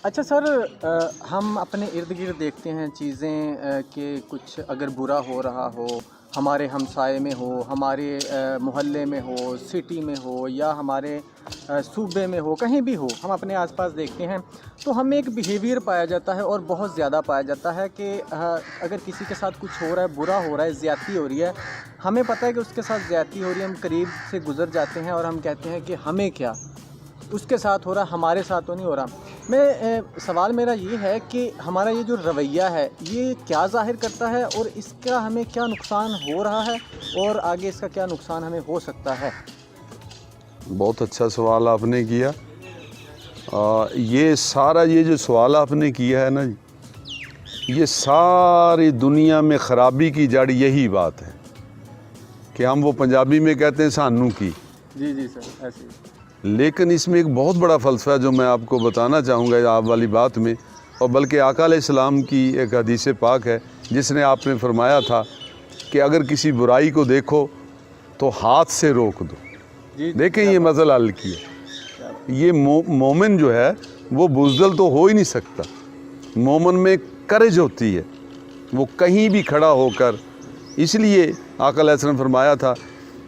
اچھا سر، ہم اپنے ارد گرد دیکھتے ہیں چیزیں کہ کچھ اگر برا ہو رہا ہو، ہمارے ہمسائے میں ہو، ہمارے محلے میں ہو، سٹی میں ہو، یا ہمارے صوبے میں ہو، کہیں بھی ہو، ہم اپنے آس پاس دیکھتے ہیں تو ہمیں ایک بیہیویئر پایا جاتا ہے اور بہت زیادہ پایا جاتا ہے کہ اگر کسی کے ساتھ کچھ ہو رہا ہے، برا ہو رہا ہے، زیادتی ہو رہی ہے، ہمیں پتہ ہے کہ اس کے ساتھ زیادتی ہو رہی ہے، ہم قریب سے گزر جاتے ہیں اور ہم کہتے ہیں کہ ہمیں کیا، اس کے ساتھ ہو رہا، ہمارے ساتھ تو نہیں ہو رہا۔ سوال میرا یہ ہے کہ ہمارا یہ جو رویہ ہے یہ کیا ظاہر کرتا ہے اور اس کا ہمیں کیا نقصان ہو رہا ہے اور آگے اس کا کیا نقصان ہمیں ہو سکتا ہے؟ بہت اچھا سوال آپ نے کیا۔ یہ جو سوال آپ نے کیا ہے نا جی، یہ ساری دنیا میں خرابی کی جڑ یہی بات ہے کہ ہم وہ پنجابی میں کہتے ہیں سانو کی۔ جی جی سر، ایسے ہی۔ لیکن اس میں ایک بہت بڑا فلسفہ ہے جو میں آپ کو بتانا چاہوں گا آپ والی بات میں، اور بلکہ آقا علیہ السلام کی ایک حدیث پاک ہے جس نے آپ نے فرمایا تھا کہ اگر کسی برائی کو دیکھو تو ہاتھ سے روک دو۔ دیکھیں یہ مسئلہ حل کیا۔ یہ مومن جو ہے وہ بزدل تو ہو ہی نہیں سکتا، مومن میں کرج ہوتی ہے، وہ کہیں بھی کھڑا ہو کر، اس لیے آقا علیہ السلام نے فرمایا تھا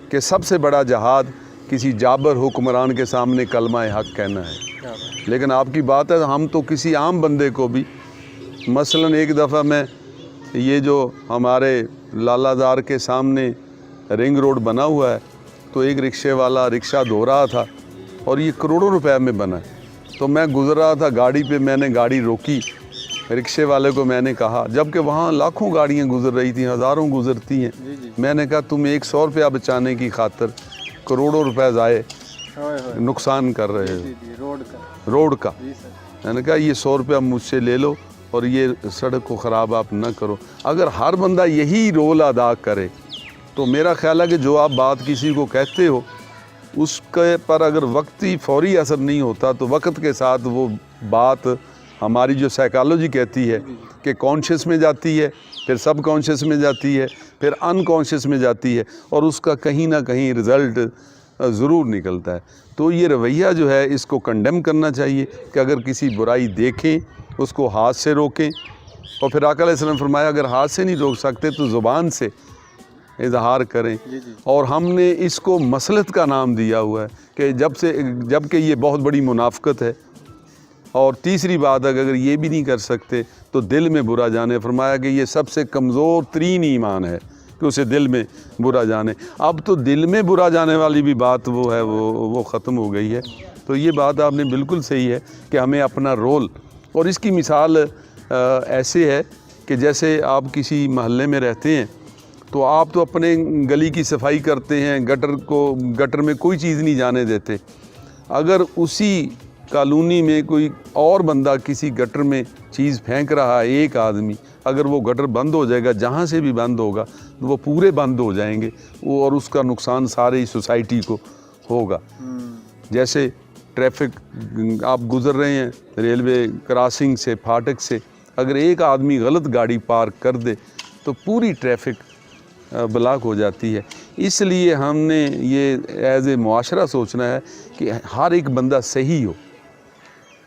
کہ سب سے بڑا جہاد کسی جابر حکمران کے سامنے کلمہ حق کہنا ہے۔ لیکن آپ کی بات ہے ہم تو کسی عام بندے کو بھی، مثلا ایک دفعہ میں یہ جو ہمارے لالہ دار کے سامنے رنگ روڈ بنا ہوا ہے تو ایک رکشے والا رکشہ دھو رہا تھا اور یہ کروڑوں روپے میں بنا ہے، تو میں گزر رہا تھا گاڑی پہ، میں نے گاڑی روکی، رکشے والے کو میں نے کہا، جبکہ وہاں لاکھوں گاڑیاں گزر رہی تھیں، ہزاروں گزرتی ہیں، میں نے کہا تم 100 روپیہ بچانے کی خاطر کروڑوں روپے ضائع نقصان کر رہے ہو روڈ کا۔ میں نے کہا یہ 100 روپیہ مجھ سے لے لو اور یہ سڑک کو خراب آپ نہ کرو۔ اگر ہر بندہ یہی رول ادا کرے تو میرا خیال ہے کہ جو آپ بات کسی کو کہتے ہو اس کے پر اگر وقتی فوری اثر نہیں ہوتا تو وقت کے ساتھ وہ بات، ہماری جو سائیکالوجی کہتی ہے کہ کانشیس میں جاتی ہے، پھر سب کانشیس میں جاتی ہے، پھر ان کانشیس میں جاتی ہے، اور اس کا کہیں نہ کہیں رزلٹ ضرور نکلتا ہے۔ تو یہ رویہ جو ہے اس کو کنڈیم کرنا چاہیے کہ اگر کسی برائی دیکھیں اس کو ہاتھ سے روکیں، اور پھر آقا علیہ السلام نے فرمایا اگر ہاتھ سے نہیں روک سکتے تو زبان سے اظہار کریں۔ اور ہم نے اس کو مصلحت کا نام دیا ہوا ہے کہ جب کہ یہ بہت بڑی منافقت ہے۔ اور تیسری بات اگر یہ بھی نہیں کر سکتے تو دل میں برا جانے، فرمایا کہ یہ سب سے کمزور ترین ایمان ہے کہ اسے دل میں برا جانے۔ اب تو دل میں برا جانے والی بھی بات وہ ہے وہ ختم ہو گئی ہے۔ تو یہ بات آپ نے بالکل صحیح ہے کہ ہمیں اپنا رول، اور اس کی مثال ایسے ہے کہ جیسے آپ کسی محلے میں رہتے ہیں تو آپ تو اپنے گلی کی صفائی کرتے ہیں، گٹر میں کوئی چیز نہیں جانے دیتے۔ اگر اسی کالونی میں کوئی اور بندہ کسی گٹر میں چیز پھینک رہا ہے، ایک آدمی، اگر وہ گٹر بند ہو جائے گا، جہاں سے بھی بند ہوگا وہ پورے بند ہو جائیں گے، اور اس کا نقصان سارے سوسائٹی کو ہوگا۔ جیسے ٹریفک آپ گزر رہے ہیں ریلوے کراسنگ سے، پھاٹک سے، اگر ایک آدمی غلط گاڑی پارک کر دے تو پوری ٹریفک بلاک ہو جاتی ہے۔ اس لیے ہم نے یہ ایز اے معاشرہ سوچنا ہے کہ ہر ایک بندہ صحیح ہو۔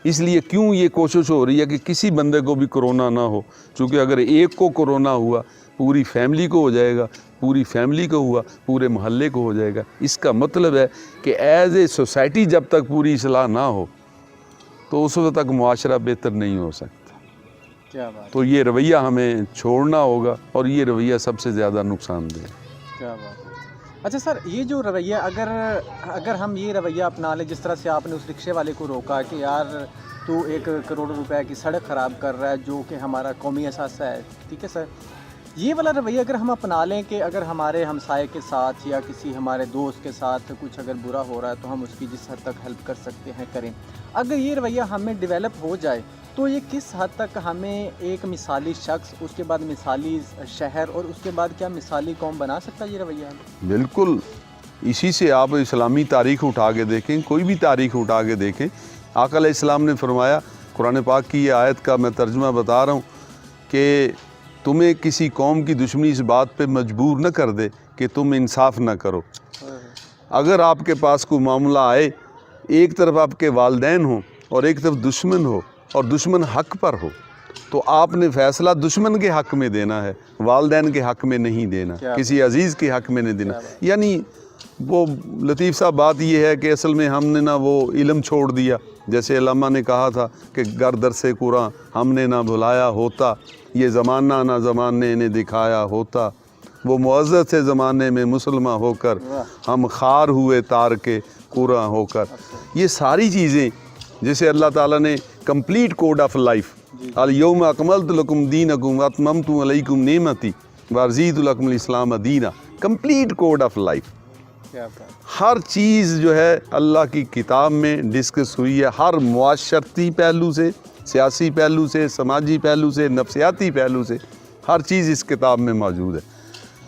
اس لیے کیوں یہ کوشش ہو رہی ہے کہ کسی بندے کو بھی کرونا نہ ہو، چونکہ اگر ایک کو کرونا ہوا پوری فیملی کو ہو جائے گا، پوری فیملی کو ہوا پورے محلے کو ہو جائے گا۔ اس کا مطلب ہے کہ ایز اے سوسائٹی جب تک پوری اصلاح نہ ہو تو اس وقت تک معاشرہ بہتر نہیں ہو سکتا۔ کیا بات، تو یہ رویہ ہمیں چھوڑنا ہوگا، اور یہ رویہ سب سے زیادہ نقصان دہ ہے۔ کیا بات ہے۔ اچھا سر، یہ جو رویہ اگر ہم یہ رویہ اپنا لیں، جس طرح سے آپ نے اس رکشے والے کو روکا کہ یار تو 1 کروڑ روپے کی سڑک خراب کر رہا ہے، جو کہ ہمارا قومی اثاثہ ہے، ٹھیک ہے سر، یہ والا رویہ اگر ہم اپنا لیں کہ اگر ہمارے ہمسائے کے ساتھ یا کسی ہمارے دوست کے ساتھ کچھ اگر برا ہو رہا ہے تو ہم اس کی جس حد تک ہیلپ کر سکتے ہیں کریں، اگر یہ رویہ ہمیں ڈیولپ ہو جائے تو یہ کس حد تک ہمیں ایک مثالی شخص، اس کے بعد مثالی شہر، اور اس کے بعد کیا مثالی قوم بنا سکتا ہے یہ رویہ؟ بالکل، اسی سے آپ اسلامی تاریخ اٹھا کے دیکھیں، کوئی بھی تاریخ اٹھا کے دیکھیں، آقا علیہ السلام نے فرمایا، قرآن پاک کی یہ آیت کا میں ترجمہ بتا رہا ہوں کہ تمہیں کسی قوم کی دشمنی اس بات پہ مجبور نہ کر دے کہ تم انصاف نہ کرو۔ اگر آپ کے پاس کوئی معاملہ آئے، ایک طرف آپ کے والدین ہوں اور ایک طرف دشمن ہو، اور دشمن حق پر ہو تو آپ نے فیصلہ دشمن کے حق میں دینا ہے، والدین کے حق میں نہیں دینا، کسی عزیز کے حق میں نہیں دینا۔ یعنی وہ لطیف صاحب بات یہ ہے کہ اصل میں ہم نے نہ وہ علم چھوڑ دیا، جیسے علامہ نے کہا تھا کہ گر درس قرآن ہم نے نہ بھلایا ہوتا، یہ زمانہ نہ زمانے نے دکھایا ہوتا، وہ معزز تھے زمانے میں مسلمان ہو کر، ہم خار ہوئے تار کے قرآن ہو کر۔ یہ ساری چیزیں جسے اللہ تعالیٰ نے کمپلیٹ کوڈ آف لائف، الیوم اکملت لکم دینکم واتممت علیکم نعمتی ورضیت لکم الاسلام دینا، کمپلیٹ کوڈ آف لائف۔ ہر چیز جو ہے اللہ کی کتاب میں ڈسکس ہوئی ہے، ہر معاشرتی پہلو سے، سیاسی پہلو سے، سماجی پہلو سے، نفسیاتی پہلو سے، ہر چیز اس کتاب میں موجود ہے،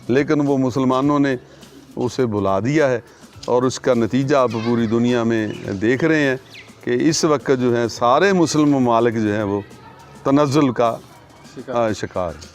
لیکن وہ مسلمانوں نے اسے بھلا دیا ہے، اور اس کا نتیجہ آپ پوری دنیا میں دیکھ رہے ہیں کہ اس وقت جو ہے سارے مسلم ممالک جو ہیں وہ تنزل کا شکار ہیں۔